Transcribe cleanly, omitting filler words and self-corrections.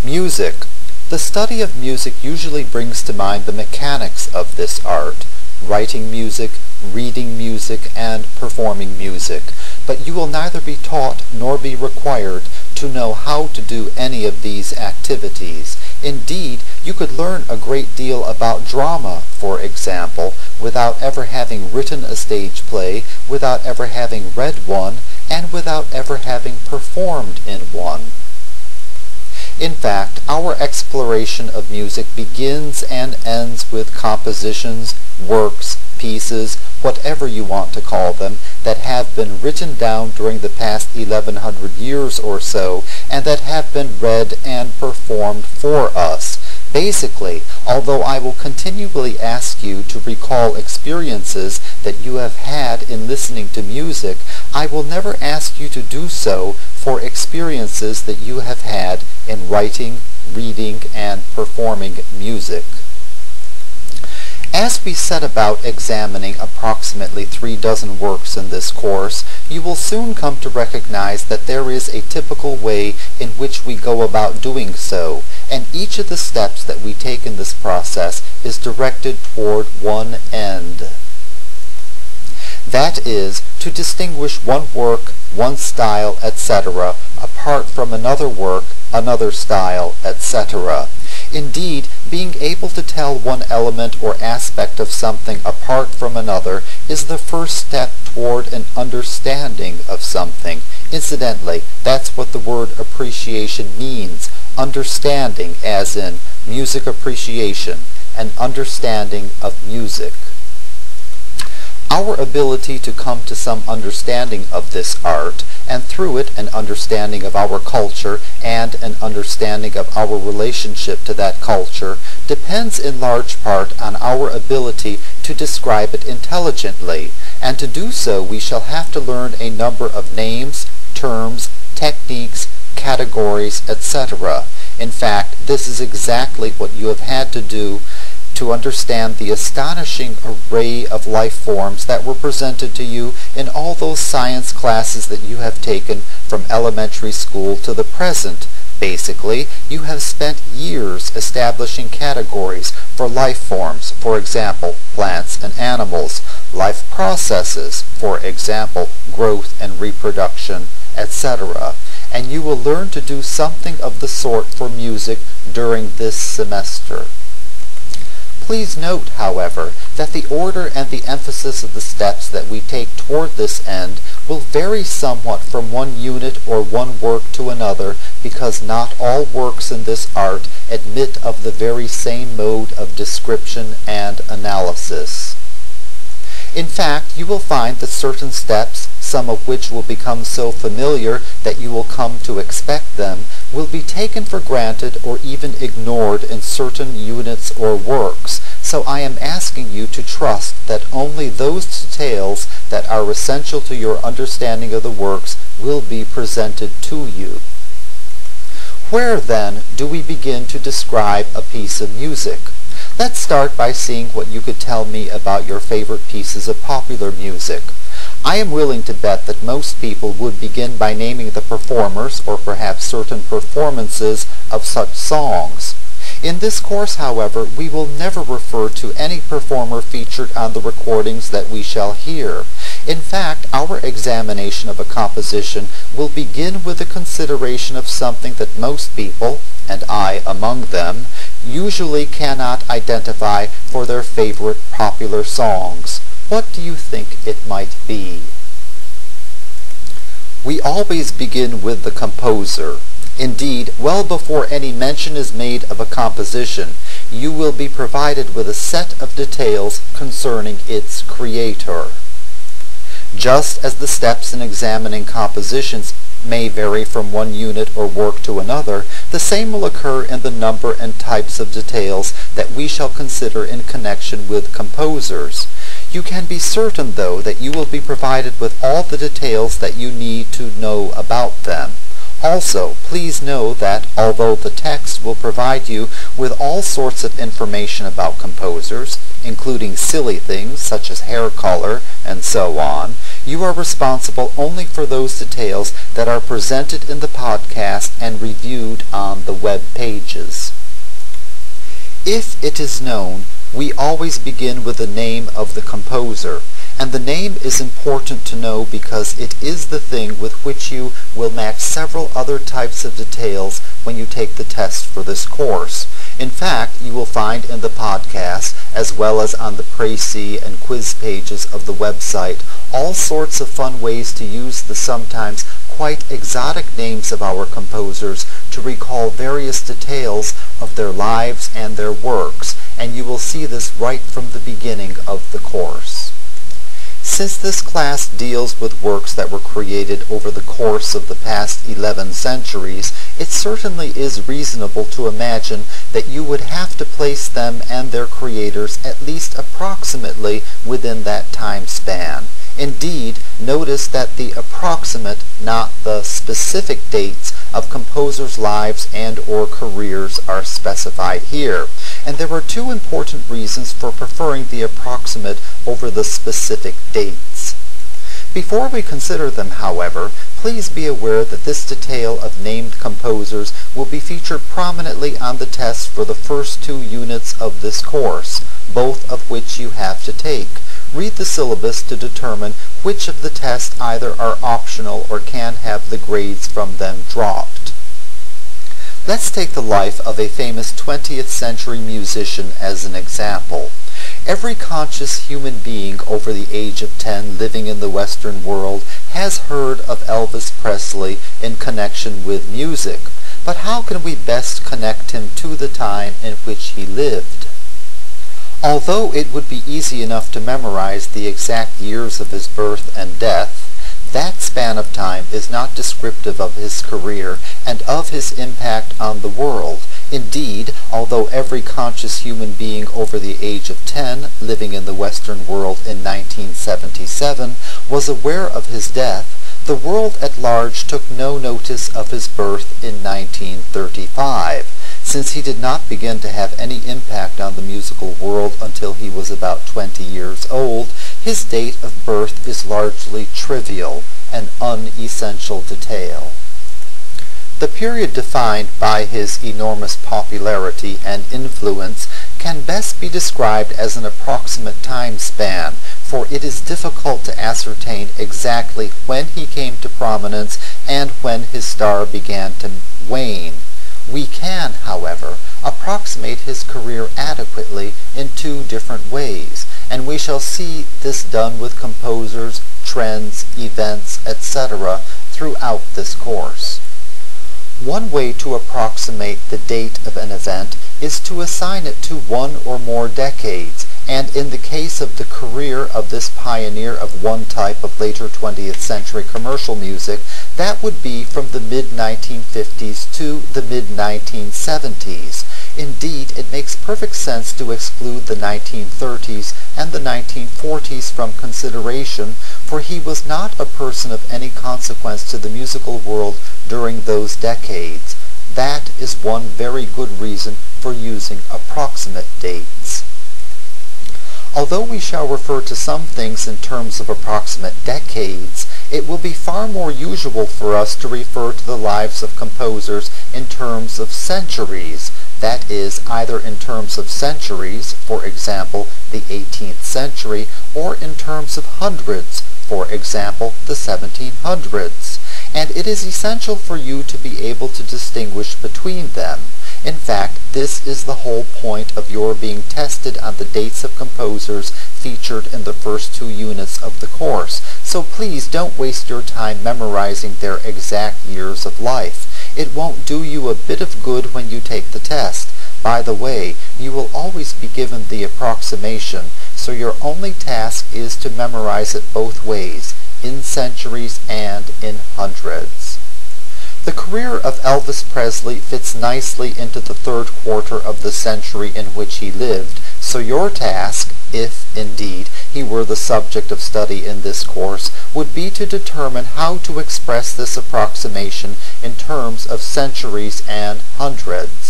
Music. The study of music usually brings to mind the mechanics of this art, writing music, reading music, and performing music, but you will neither be taught nor be required to know how to do any of these activities. Indeed, you could learn a great deal about drama, for example, without ever having written a stage play, without ever having read one, and without ever having performed in one. In fact, our exploration of music begins and ends with compositions, works, pieces, whatever you want to call them, that have been written down during the past 1100 years or so, and that have been read and performed for us. Basically, although I will continually ask you to recall experiences that you have had in listening to music, I will never ask you to do so for experiences that you have had in writing, reading, and performing music. As we set about examining approximately 36 works in this course, you will soon come to recognize that there is a typical way in which we go about doing so, and each of the steps that we take in this process is directed toward one end. That is, to distinguish one work, one style, etc., apart from another work, another style, etc. Indeed, being able to tell one element or aspect of something apart from another is the first step toward an understanding of something. Incidentally, that's what the word appreciation means. Understanding, as in music appreciation, an understanding of music. Our ability to come to some understanding of this art, and through it an understanding of our culture and an understanding of our relationship to that culture, depends in large part on our ability to describe it intelligently, and to do so we shall have to learn a number of names, terms, techniques, categories, etc. In fact, this is exactly what you have had to do to understand the astonishing array of life forms that were presented to you in all those science classes that you have taken from elementary school to the present. Basically, you have spent years establishing categories for life forms, for example, plants and animals, life processes, for example, growth and reproduction, etc. And you will learn to do something of the sort for music during this semester. Please note, however, that the order and the emphasis of the steps that we take toward this end will vary somewhat from one unit or one work to another, because not all works in this art admit of the very same mode of description and analysis. In fact, you will find that certain steps, some of which will become so familiar that you will come to expect them, will be taken for granted or even ignored in certain units or works. So I am asking you to trust that only those details that are essential to your understanding of the works will be presented to you. Where, then, do we begin to describe a piece of music? Let's start by seeing what you could tell me about your favorite pieces of popular music. I am willing to bet that most people would begin by naming the performers, or perhaps certain performances, of such songs. In this course, however, we will never refer to any performer featured on the recordings that we shall hear. In fact, our examination of a composition will begin with the consideration of something that most people, and I among them, usually cannot identify for their favorite popular songs. What do you think it might be? We always begin with the composer. Indeed, well before any mention is made of a composition, you will be provided with a set of details concerning its creator. Just as the steps in examining compositions may vary from one unit or work to another, the same will occur in the number and types of details that we shall consider in connection with composers. You can be certain, though, that you will be provided with all the details that you need to know about them. Also, please know that, although the text will provide you with all sorts of information about composers, including silly things such as hair color and so on, You are responsible only for those details that are presented in the podcast and reviewed on the web pages. If it is known, we always begin with the name of the composer, and the name is important to know because it is the thing with which you will match several other types of details when you take the test for this course. In fact, you will find in the podcast, as well as on the précis and quiz pages of the website, all sorts of fun ways to use the sometimes quite exotic names of our composers to recall various details of their lives and their works, and you will see this right from the beginning of the course. Since this class deals with works that were created over the course of the past 11 centuries, it certainly is reasonable to imagine that you would have to place them and their creators at least approximately within that time span. Indeed, notice that the approximate, not the specific dates of composers' lives and/or careers are specified here. And there are two important reasons for preferring the approximate over the specific dates. Before we consider them, however, please be aware that this detail of named composers will be featured prominently on the test for the first 2 units of this course, both of which you have to take. Read the syllabus to determine which of the tests either are optional or can have the grades from them dropped. Let's take the life of a famous 20th century musician as an example. Every conscious human being over the age of 10 living in the Western world has heard of Elvis Presley in connection with music, but how can we best connect him to the time in which he lived? Although it would be easy enough to memorize the exact years of his birth and death, that span of time is not descriptive of his career and of his impact on the world. Indeed, although every conscious human being over the age of 10 living in the Western world in 1977 was aware of his death, the world at large took no notice of his birth in 1935. Since he did not begin to have any impact on the musical world until he was about 20 years old, his date of birth is largely trivial, an unessential detail. The period defined by his enormous popularity and influence can best be described as an approximate time span, for it is difficult to ascertain exactly when he came to prominence and when his star began to wane. We can, however, approximate his career adequately in 2 different ways, and we shall see this done with composers, trends, events, etc. throughout this course. One way to approximate the date of an event is to assign it to 1 or more decades, and in the case of the career of this pioneer of one type of later 20th century commercial music, that would be from the mid-1950s to the mid-1970s. Indeed, it makes perfect sense to exclude the 1930s and the 1940s from consideration, for he was not a person of any consequence to the musical world during those decades. That is one very good reason for using approximate dates. Although we shall refer to some things in terms of approximate decades, it will be far more usual for us to refer to the lives of composers in terms of centuries, that is, either in terms of centuries, for example, the 18th century, or in terms of hundreds, for example, the 1700s. And it is essential for you to be able to distinguish between them. In fact, this is the whole point of your being tested on the dates of composers featured in the first 2 units of the course, so please don't waste your time memorizing their exact years of life. It won't do you a bit of good when you take the test. By the way, you will always be given the approximation, so your only task is to memorize it both ways, in centuries and in hundreds. The career of Elvis Presley fits nicely into the 3rd quarter of the century in which he lived, so your task, if indeed he were the subject of study in this course, would be to determine how to express this approximation in terms of centuries and hundreds.